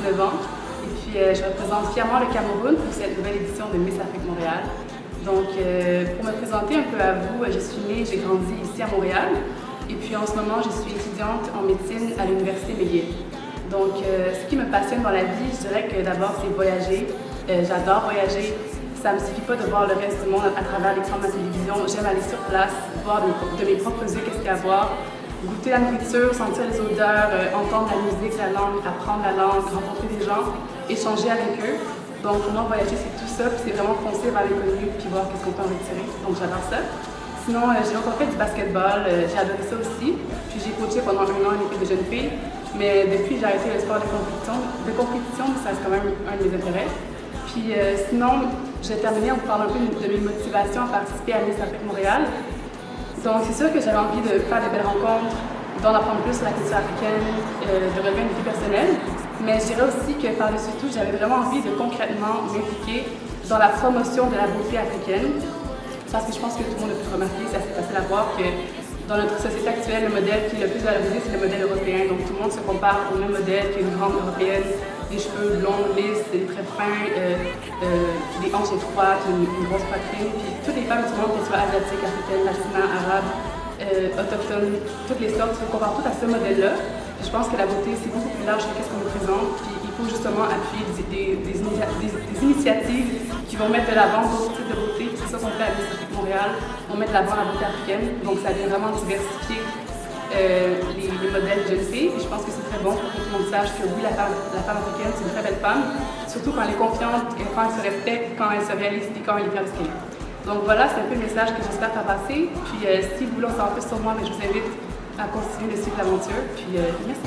19 ans. Et puis, je représente fièrement le Cameroun pour cette nouvelle édition de Miss Afrique Montréal. Donc, pour me présenter un peu à vous, je suis née, j'ai grandi ici à Montréal. Et puis, en ce moment, je suis étudiante en médecine à l'Université McGill. Donc, ce qui me passionne dans la vie, je dirais que d'abord, c'est voyager. J'adore voyager. Ça ne me suffit pas de voir le reste du monde à travers l'écran de ma télévision. J'aime aller sur place, voir de mes propres yeux qu'est-ce qu'il y a à voir, goûter la nourriture, sentir les odeurs, entendre la musique, la langue, apprendre la langue, rencontrer des gens, échanger avec eux. Donc, pour moi, voyager, c'est tout ça, puis c'est vraiment foncer vers l'économie, puis voir qu'est-ce qu'on peut en retirer. Donc, j'adore ça. Sinon, j'ai encore fait du basketball, j'ai adoré ça aussi. Puis, j'ai coaché pendant 1 an une équipe de jeunes filles. Mais depuis, j'ai arrêté le sport de compétition, ça c'est quand même un de mes intérêts. Puis, sinon, j'ai terminé en vous parlant un peu de mes motivations à participer à Miss Afrique Montréal. Donc, c'est sûr que j'avais envie de faire des belles rencontres, d'en apprendre plus sur la culture africaine, de relever une vie personnelle. Mais je dirais aussi que par-dessus tout, j'avais vraiment envie de concrètement m'impliquer dans la promotion de la beauté africaine. Parce que je pense que tout le monde a pu remarquer, c'est assez facile à voir que dans notre société actuelle, le modèle qui est le plus valorisé, c'est le modèle européen. Donc tout le monde se compare au même modèle qu'une grande européenne, des cheveux blonds, lisses, des traits fins, des hanches étroites, une grosse poitrine. Puis toutes les femmes du monde, qu'elles soient asiatiques, africaines, latines, arabes, autochtones, toutes les sortes, se comparent toutes à ce modèle-là. Je pense que la beauté, c'est beaucoup plus large que ce qu'on nous présente. Puis il faut justement appuyer des initiatives qui vont mettre de l'avant d'autres types de beauté. C'est ça qu'on fait à Miss Afrique Montréal. On met de l'avant la beauté africaine. Donc ça vient vraiment diversifier les modèles de jeunes filles. Et je pense que c'est très bon pour que tout le monde sache que oui, la femme africaine, c'est une très belle femme. Surtout quand elle est confiante, quand elle se respecte, quand elle se réalise et quand elle est fière de ce qu'elle est. Donc voilà, c'est un peu le message que j'espère faire passer. Puis si vous voulez en savoir plus sur moi, je vous invite à continuer de suivre l'aventure. Puis merci.